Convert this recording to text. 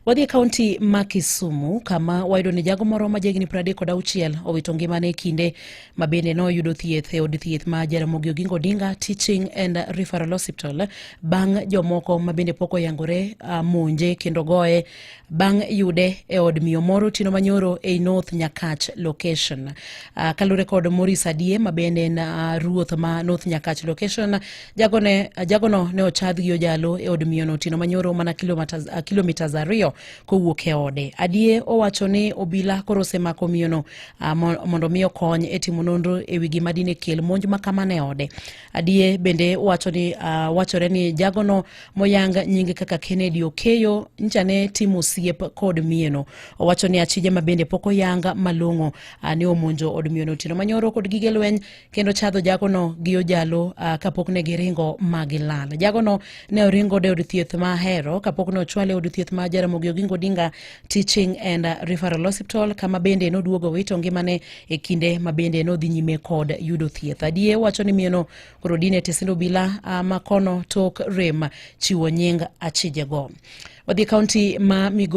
Wadhi kaunti ma Kisumu kama wayudo ni jago moro ma jahigni 36 owito ngimane e kinde ma bende no yudo thieth e od thieth ma Jaramogi Oginga Odinga Teaching and Referral Hospital bang' jomoko ma bende pok oyangore monje kendo goye bang' yude e od miyo moro Tino Manyoro e North Nyakach location. Kalure kod Morris Adie ma bende en ruoth ma North Nyakach location, jagono ne ochadh gi ojalo e od miyo no Tino Manyoro mana kilomita 2 kowuok e ode. Adie owacho ni obila koro osemako miyono mondo miyo kony e timo nonro e wi gima dine kel monj makamane ode. Adie bende wachore ni jagono moyang nyinge kaka Kennedy Okeyo nchane timo siep kod miyono. Owacho ni achije ma bende pok oyang malong'o ne omonjo od miyono Tino Manyoro kod gige lweny kendo chadho jagono gi ojalo kapok ne giringo magilal. Jagono ne oringo de od thieth ma Ahero kapok ne ochwale od thieth ma Jaramogi Oginga Odinga Teaching and Referral Hospital kama bende noduogo wito ngimane e kinde ma bende no dhi nyime kod yudo thieth. Adie wacho ni miyono koro dine tesindo bila makono tok rem chiwo nying achije go. Wadhi kaunti ma Migori